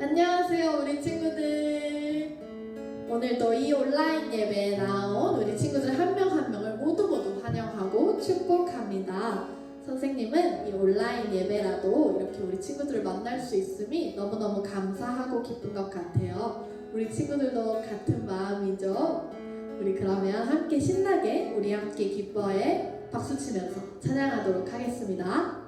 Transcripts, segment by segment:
안녕하세요, 우리 친구들. 오늘도 이 온라인 예배에 나온 우리 친구들 한 명 한 명을 모두 환영하고 축복합니다. 선생님은 이 온라인 예배라도 이렇게 우리 친구들을 만날 수 있음이 너무너무 감사하고 기쁜 것 같아요. 우리 친구들도 같은 마음이죠? 우리 그러면 함께 신나게 우리 함께 기뻐해 박수 치면서 찬양하도록 하겠습니다.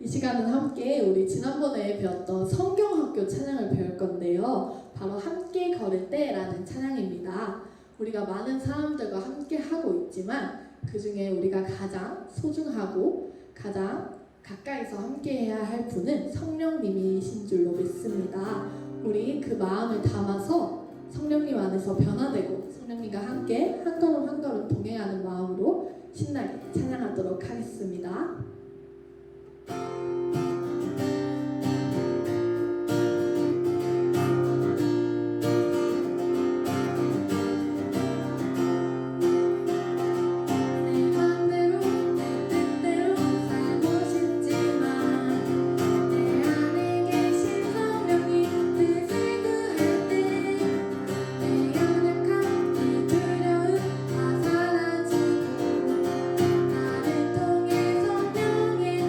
이 시간은 함께 우리 지난번에 배웠던 성경학교 찬양을 배울 건데요. 바로 함께 걸을 때라는 찬양입니다. 우리가 많은 사람들과 함께 하고 있지만 그 중에 우리가 가장 소중하고 가장 가까이서 함께 해야 할 분은 성령님이신 줄로 믿습니다. 우리 그 마음을 담아서 성령님 안에서 변화되고 성령님과 함께 한 걸음 한 걸음 동행하는 마음으로 신나게 찬양하도록 하겠습니다. 나를 통해 성령의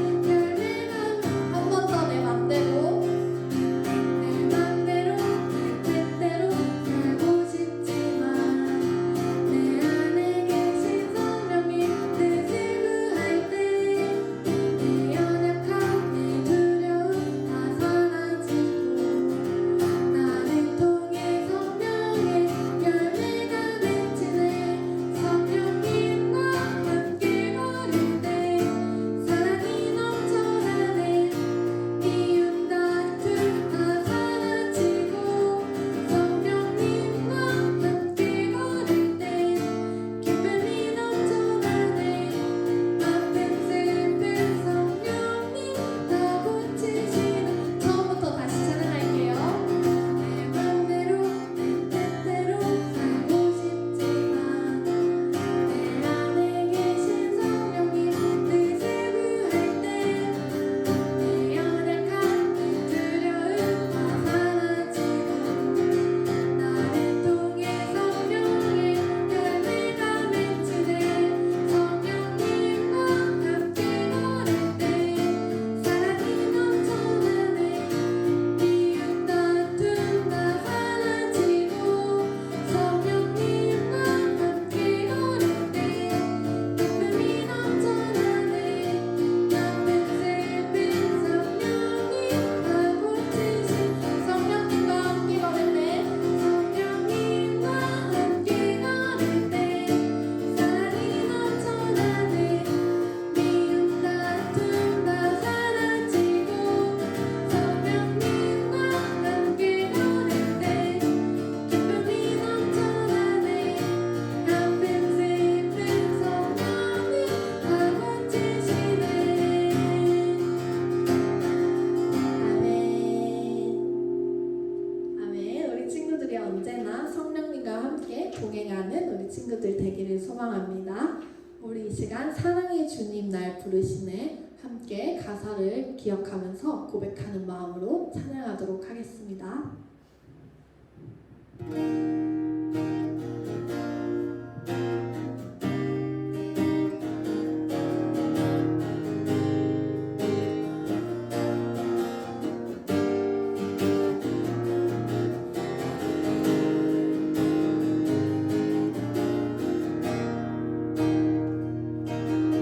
친구들 되기를 소망합니다. 우리 이 시간 사랑의 주님 날 부르시네 함께 가사를 기억하면서 고백하는 마음으로 찬양하도록 하겠습니다.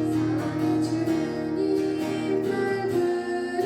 사랑의 주님 날 부르시네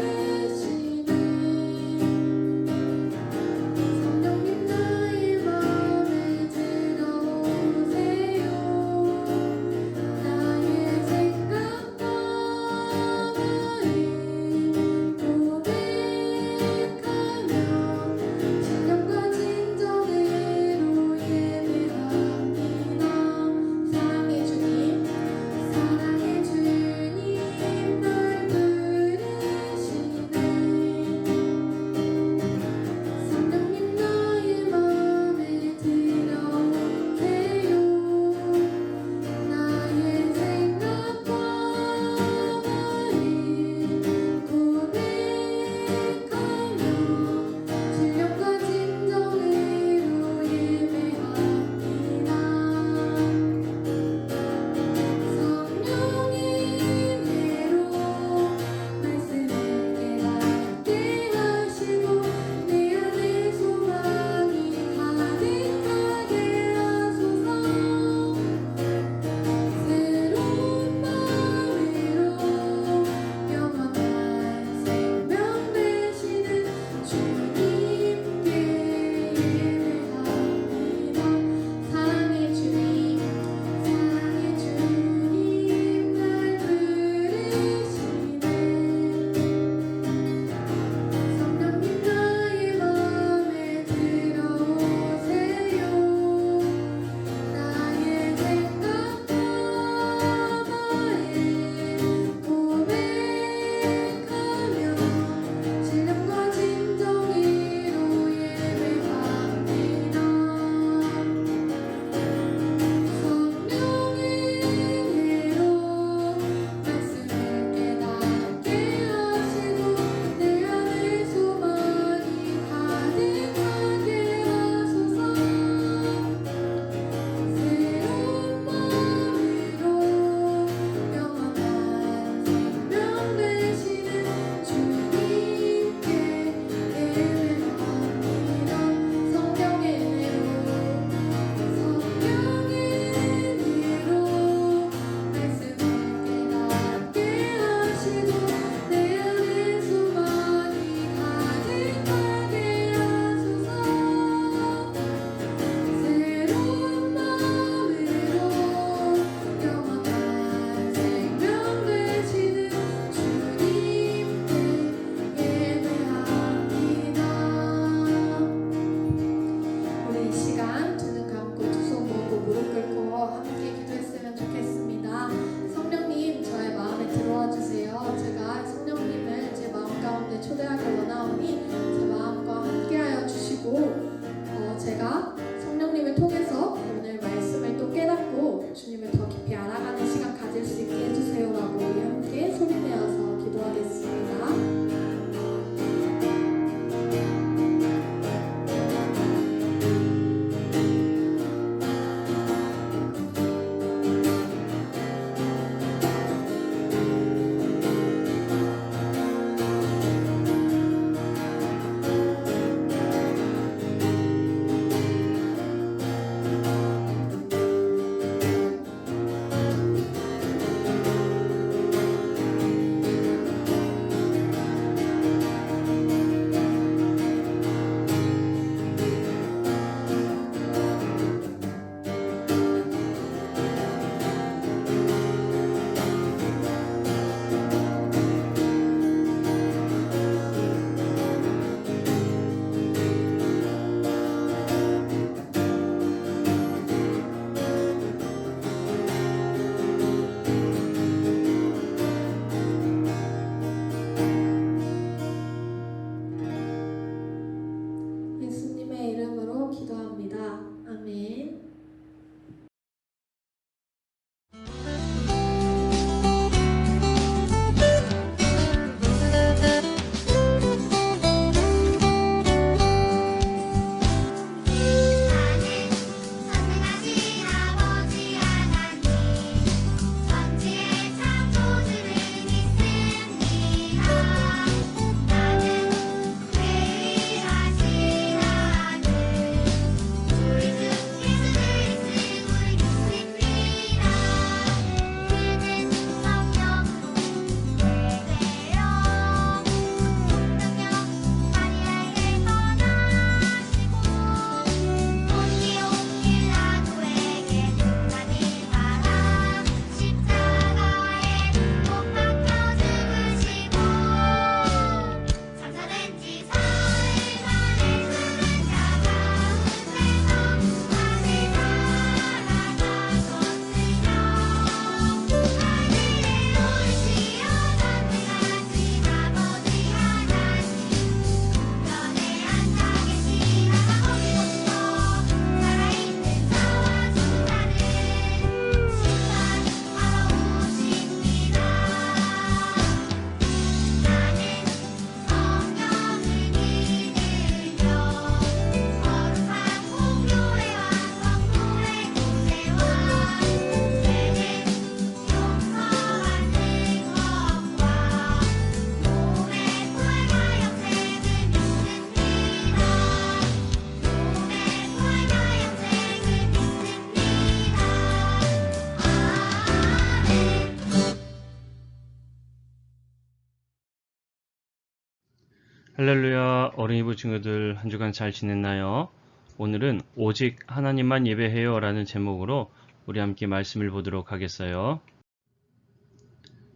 할렐루야, 어린이부 친구들 한 주간 잘 지냈나요? 오늘은 오직 하나님만 예배해요 라는 제목으로 우리 함께 말씀을 보도록 하겠어요.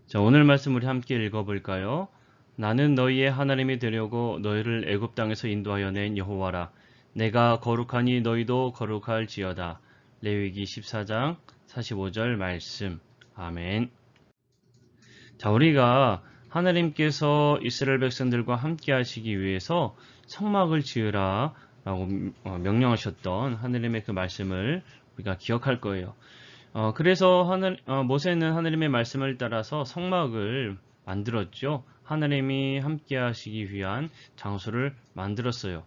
자, 오늘 말씀 우리 함께 읽어볼까요? 나는 너희의 하나님이 되려고 너희를 애굽 땅에서 인도하여 낸 여호와라. 내가 거룩하니 너희도 거룩할지어다. 레위기 14장 45절 말씀. 아멘. 자, 우리가 하나님께서 이스라엘 백성들과 함께 하시기 위해서 성막을 지으라 라고 명령하셨던 하나님의 그 말씀을 우리가 기억할 거예요. 그래서 모세는 하나님의 말씀을 따라서 성막을 만들었죠. 하나님이 함께 하시기 위한 장소를 만들었어요.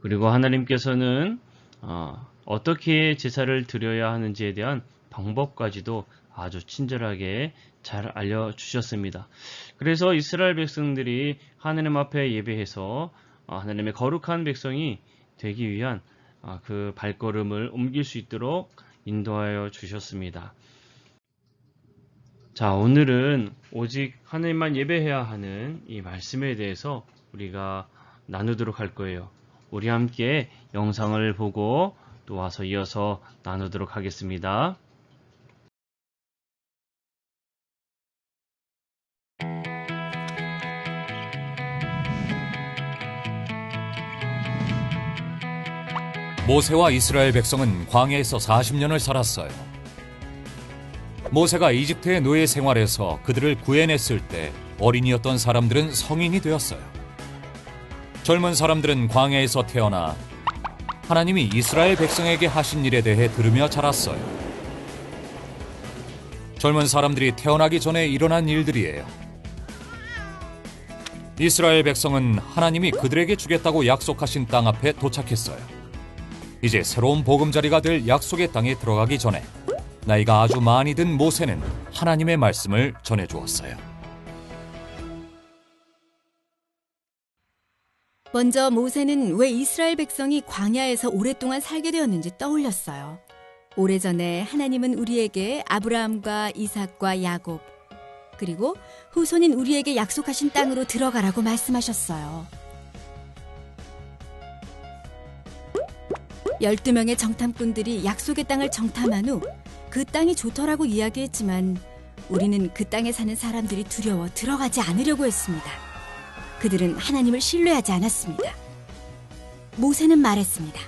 그리고 하나님께서는 어떻게 제사를 드려야 하는지에 대한 방법까지도 아주 친절하게 잘 알려주셨습니다. 그래서 이스라엘 백성들이 하나님 앞에 예배해서 하나님의 거룩한 백성이 되기 위한 그 발걸음을 옮길 수 있도록 인도하여 주셨습니다. 자, 오늘은 오직 하나님만 예배해야 하는 이 말씀에 대해서 우리가 나누도록 할 거예요. 우리 함께 영상을 보고 또 와서 이어서 나누도록 하겠습니다. 모세와 이스라엘 백성은 광야에서 40년을 살았어요. 모세가 이집트의 노예 생활에서 그들을 구해냈을 때 어린이였던 사람들은 성인이 되었어요. 젊은 사람들은 광야에서 태어나 하나님이 이스라엘 백성에게 하신 일에 대해 들으며 자랐어요. 젊은 사람들이 태어나기 전에 일어난 일들이에요. 이스라엘 백성은 하나님이 그들에게 주겠다고 약속하신 땅 앞에 도착했어요. 이제 새로운 보금자리가 될 약속의 땅에 들어가기 전에 나이가 아주 많이 든 모세는 하나님의 말씀을 전해주었어요. 먼저 모세는 왜 이스라엘 백성이 광야에서 오랫동안 살게 되었는지 떠올렸어요. 오래전에 하나님은 우리에게 아브라함과 이삭과 야곱, 그리고 후손인 우리에게 약속하신 땅으로 들어가라고 말씀하셨어요. 12명의 정탐꾼들이 약속의 땅을 정탐한 후 그 땅이 좋더라고 이야기했지만 우리는 그 땅에 사는 사람들이 두려워 들어가지 않으려고 했습니다. 그들은 하나님을 신뢰하지 않았습니다. 모세는 말했습니다.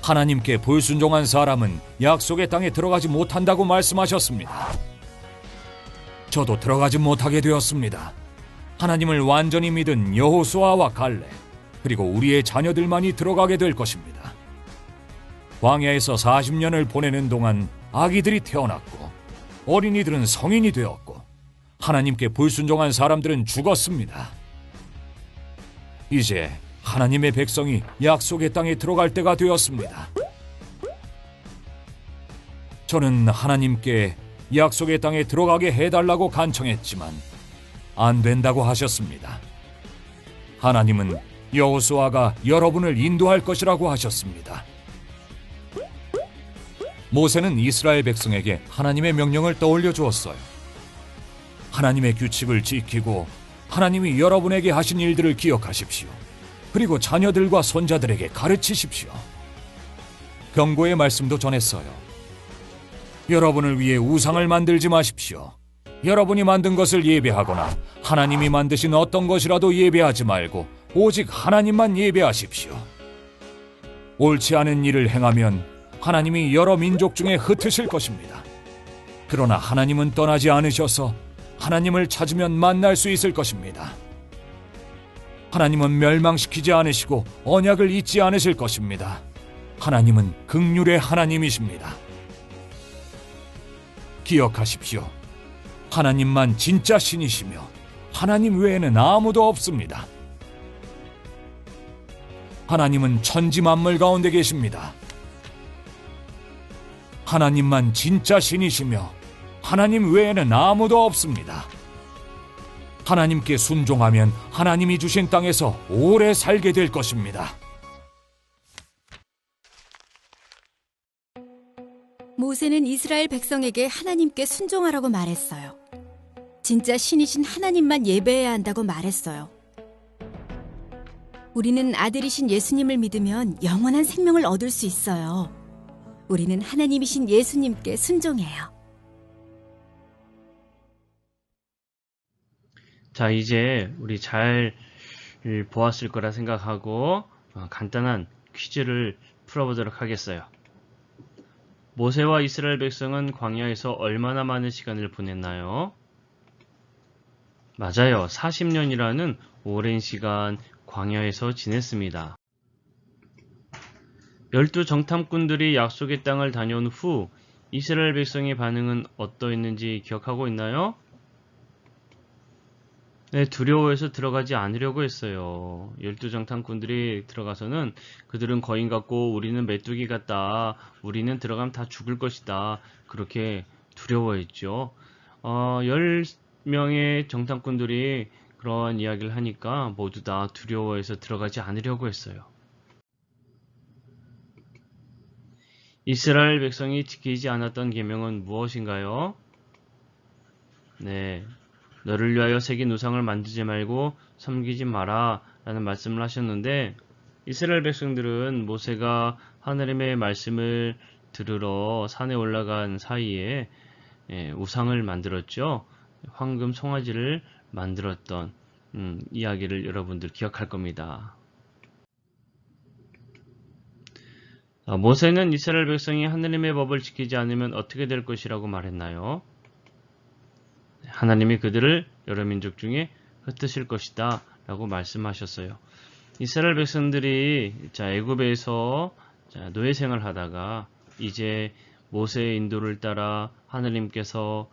하나님께 불순종한 사람은 약속의 땅에 들어가지 못한다고 말씀하셨습니다. 저도 들어가지 못하게 되었습니다. 하나님을 완전히 믿은 여호수아와 갈렙, 그리고 우리의 자녀들만이 들어가게 될 것입니다. 광야에서 40년을 보내는 동안 아기들이 태어났고 어린이들은 성인이 되었고 하나님께 불순종한 사람들은 죽었습니다. 이제 하나님의 백성이 약속의 땅에 들어갈 때가 되었습니다. 저는 하나님께 약속의 땅에 들어가게 해달라고 간청했지만 안 된다고 하셨습니다. 하나님은 여호수아가 여러분을 인도할 것이라고 하셨습니다. 모세는 이스라엘 백성에게 하나님의 명령을 떠올려 주었어요. 하나님의 규칙을 지키고 하나님이 여러분에게 하신 일들을 기억하십시오. 그리고 자녀들과 손자들에게 가르치십시오. 경고의 말씀도 전했어요. 여러분을 위해 우상을 만들지 마십시오. 여러분이 만든 것을 예배하거나 하나님이 만드신 어떤 것이라도 예배하지 말고 오직 하나님만 예배하십시오. 옳지 않은 일을 행하면 하나님이 여러 민족 중에 흩으실 것입니다. 그러나 하나님은 떠나지 않으셔서 하나님을 찾으면 만날 수 있을 것입니다. 하나님은 멸망시키지 않으시고 언약을 잊지 않으실 것입니다. 하나님은 긍휼의 하나님이십니다. 기억하십시오. 하나님만 진짜 신이시며 하나님 외에는 아무도 없습니다. 하나님은 천지 만물 가운데 계십니다. 하나님만 진짜 신이시며 하나님 외에는 아무도 없습니다. 하나님께 순종하면 하나님이 주신 땅에서 오래 살게 될 것입니다. 모세는 이스라엘 백성에게 하나님께 순종하라고 말했어요. 진짜 신이신 하나님만 예배해야 한다고 말했어요. 우리는 아들이신 예수님을 믿으면 영원한 생명을 얻을 수 있어요. 우리는 하나님이신 예수님께 순종해요. 자, 이제 우리 잘 보았을 거라 생각하고 간단한 퀴즈를 풀어보도록 하겠어요. 모세와 이스라엘 백성은 광야에서 얼마나 많은 시간을 보냈나요? 맞아요. 40년이라는 오랜 시간 광야에서 지냈습니다. 12 정탐꾼들이 약속의 땅을 다녀온 후 이스라엘 백성의 반응은 어떠했는지 기억하고 있나요? 네, 두려워해서 들어가지 않으려고 했어요. 12 정탐꾼들이 들어가서는 그들은 거인 같고 우리는 메뚜기 같다. 우리는 들어가면 다 죽을 것이다. 그렇게 두려워했죠. 10명의 정탐꾼들이 그러한 이야기를 하니까 모두 다 두려워해서 들어가지 않으려고 했어요. 이스라엘 백성이 지키지 않았던 계명은 무엇인가요? 네, 너를 위하여 새긴 우상을 만들지 말고 섬기지 마라 라는 말씀을 하셨는데, 이스라엘 백성들은 모세가 하나님의 말씀을 들으러 산에 올라간 사이에 우상을 만들었죠. 황금 송아지를 만들었던 이야기를 여러분들 기억할 겁니다. 모세는 이스라엘 백성이 하나님의 법을 지키지 않으면 어떻게 될 것이라고 말했나요? 하나님이 그들을 여러 민족 중에 흩으실 것이다 라고 말씀하셨어요. 이스라엘 백성들이 애굽에서 노예 생활을 하다가 이제 모세의 인도를 따라 하나님께서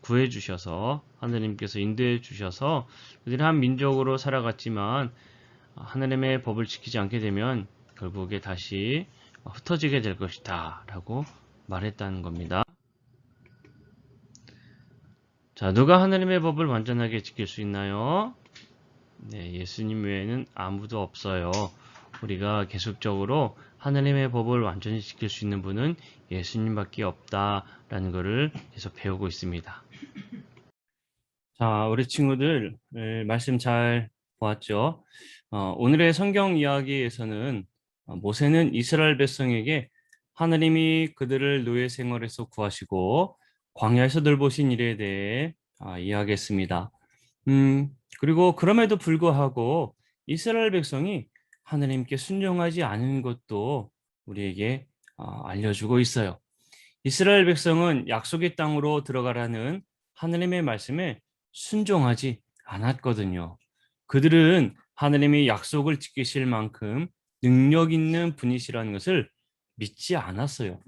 구해 주셔서, 하나님께서 인도해 주셔서 그들이 한 민족으로 살아갔지만 하나님의 법을 지키지 않게 되면 결국에 다시 흩어지게 될 것이다 라고 말했다는 겁니다. 자, 누가 하나님의 법을 완전하게 지킬 수 있나요? 네, 예수님 외에는 아무도 없어요. 우리가 계속적으로 하나님의 법을 완전히 지킬 수 있는 분은 예수님밖에 없다라는 것을 계속 배우고 있습니다. 자, 우리 친구들 말씀 잘 보았죠? 오늘의 성경 이야기에서는 모세는 이스라엘 백성에게 하나님이 그들을 노예 생활에서 구하시고 광야에서 돌보신 일에 대해 이야기했습니다. 그리고 그럼에도 불구하고 이스라엘 백성이 하나님께 순종하지 않은 것도 우리에게 알려주고 있어요. 이스라엘 백성은 약속의 땅으로 들어가라는 하나님의 말씀에 순종하지 않았거든요. 그들은 하나님이 약속을 지키실 만큼 능력 있는 분이시라는 것을 믿지 않았어요.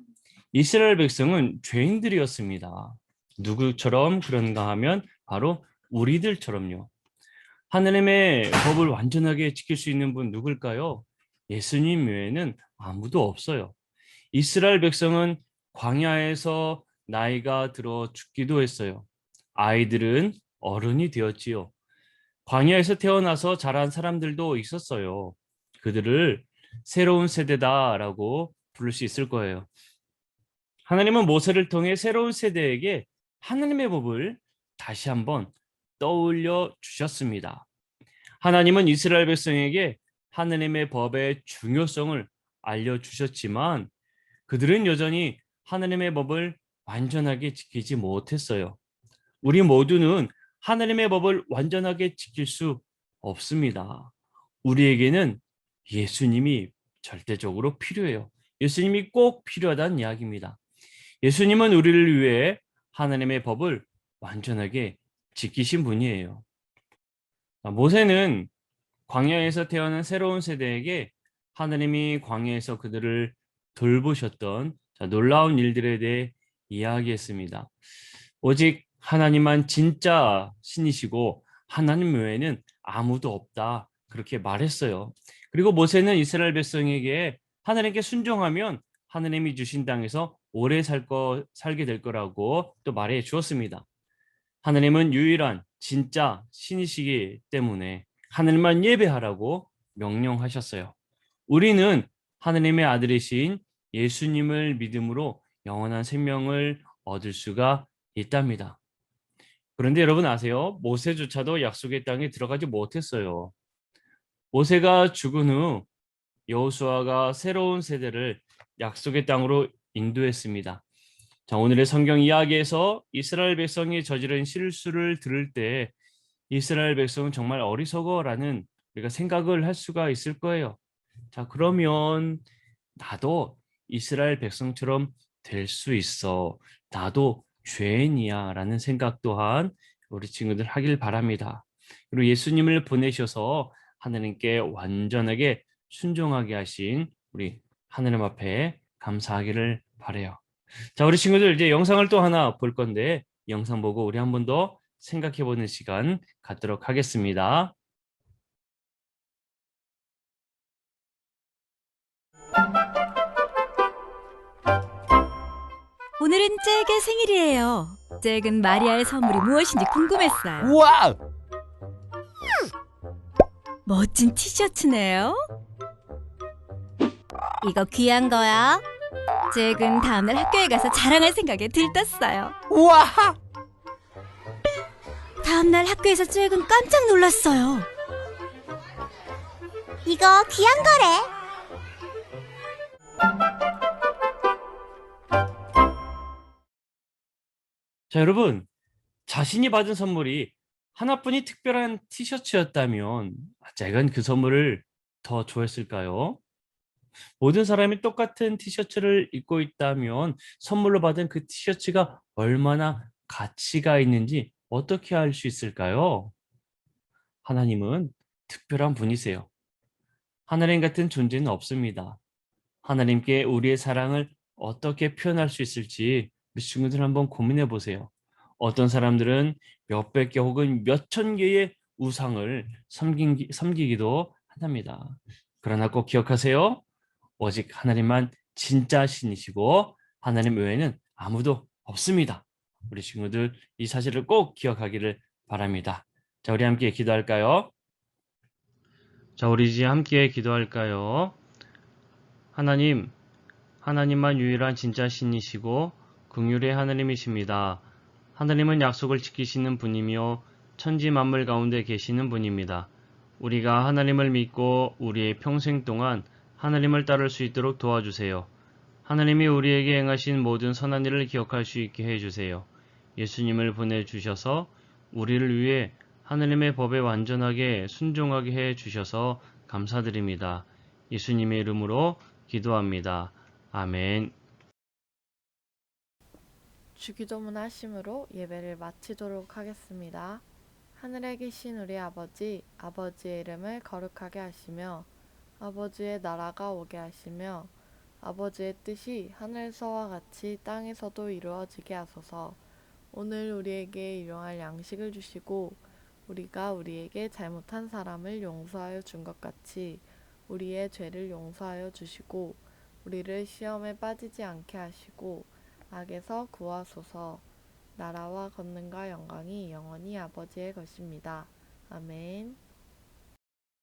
이스라엘 백성은 죄인들이었습니다. 누구처럼 그런가 하면 바로 우리들처럼요. 하나님의 법을 완전하게 지킬 수 있는 분 누굴까요? 예수님 외에는 아무도 없어요. 이스라엘 백성은 광야에서 나이가 들어 죽기도 했어요. 아이들은 어른이 되었지요. 광야에서 태어나서 자란 사람들도 있었어요. 그들을 새로운 세대다라고 부를 수 있을 거예요. 하나님은 모세를 통해 새로운 세대에게 하나님의 법을 다시 한번 떠올려 주셨습니다. 하나님은 이스라엘 백성에게 하나님의 법의 중요성을 알려주셨지만 그들은 여전히 하나님의 법을 완전하게 지키지 못했어요. 우리 모두는 하나님의 법을 완전하게 지킬 수 없습니다. 우리에게는 예수님이 절대적으로 필요해요. 예수님이 꼭 필요하다는 이야기입니다. 예수님은 우리를 위해 하나님의 법을 완전하게 지키신 분이에요. 모세는 광야에서 태어난 새로운 세대에게 하나님이 광야에서 그들을 돌보셨던 놀라운 일들에 대해 이야기했습니다. 오직 하나님만 진짜 신이시고 하나님 외에는 아무도 없다 그렇게 말했어요. 그리고 모세는 이스라엘 백성에게 하나님께 순종하면 하나님이 주신 땅에서 오래 살게 될 거라고 또 말해 주었습니다. 하나님은 유일한 진짜 신이시기 때문에 하나님만 예배하라고 명령하셨어요. 우리는 하나님의 아들이신 예수님을 믿음으로 영원한 생명을 얻을 수가 있답니다. 그런데 여러분 아세요? 모세조차도 약속의 땅에 들어가지 못했어요. 모세가 죽은 후 여호수아가 새로운 세대를 약속의 땅으로 인도했습니다. 자, 오늘의 성경 이야기에서 이스라엘 백성이 저지른 실수를 들을 때 이스라엘 백성은 정말 어리석어라는 우리가 생각을 할 수가 있을 거예요. 자, 그러면 나도 이스라엘 백성처럼 될 수 있어. 나도 죄인이야 라는 생각 또한 우리 친구들 하길 바랍니다. 그리고 예수님을 보내셔서 하나님께 완전하게 순종하게 하신 우리 하나님 앞에 감사하기를 바라요. 자, 우리 친구들 이제 영상을 또 하나 볼 건데 영상 보고 우리 한 번 더 생각해 보는 시간 갖도록 하겠습니다. 오늘은 잭의 생일이에요. 잭은 마리아의 선물이 무엇인지 궁금했어요. 우와! 멋진 티셔츠네요. 이거 귀한 거야. 잭은 다음날 학교에 가서 자랑할 생각에 들떴어요. 우와! 다음날 학교에서 잭은 깜짝 놀랐어요. 이거 귀한 거래. 자, 여러분, 자신이 받은 선물이 하나뿐이 특별한 티셔츠였다면 잭은 그 선물을 더 좋아했을까요? 모든 사람이 똑같은 티셔츠를 입고 있다면 선물로 받은 그 티셔츠가 얼마나 가치가 있는지 어떻게 알 수 있을까요? 하나님은 특별한 분이세요. 하나님 같은 존재는 없습니다. 하나님께 우리의 사랑을 어떻게 표현할 수 있을지 우리 친구들 한번 고민해 보세요. 어떤 사람들은 몇백 개 혹은 몇천 개의 우상을 섬기기도 한답니다. 그러나 꼭 기억하세요. 오직 하나님만 진짜 신이시고 하나님 외에는 아무도 없습니다. 우리 친구들 이 사실을 꼭 기억하기를 바랍니다. 자, 우리 함께 기도할까요? 자, 우리 이제 함께 기도할까요? 하나님, 하나님만 유일한 진짜 신이시고 긍휼의 하나님이십니다. 하나님은 약속을 지키시는 분이며 천지 만물 가운데 계시는 분입니다. 우리가 하나님을 믿고 우리의 평생 동안 하나님을 따를 수 있도록 도와주세요. 하나님이 우리에게 행하신 모든 선한 일을 기억할 수 있게 해주세요. 예수님을 보내주셔서 우리를 위해 하나님의 법에 완전하게 순종하게 해주셔서 감사드립니다. 예수님의 이름으로 기도합니다. 아멘. 주기도문 하심으로 예배를 마치도록 하겠습니다. 하늘에 계신 우리 아버지, 아버지의 이름을 거룩하게 하시며 아버지의 나라가 오게 하시며 아버지의 뜻이 하늘에서와 같이 땅에서도 이루어지게 하소서. 오늘 우리에게 일용할 양식을 주시고 우리가 우리에게 잘못한 사람을 용서하여 준 것 같이 우리의 죄를 용서하여 주시고 우리를 시험에 빠지지 않게 하시고 악에서 구하소서. 나라와 권능과 영광이 영원히 아버지의 것입니다. 아멘.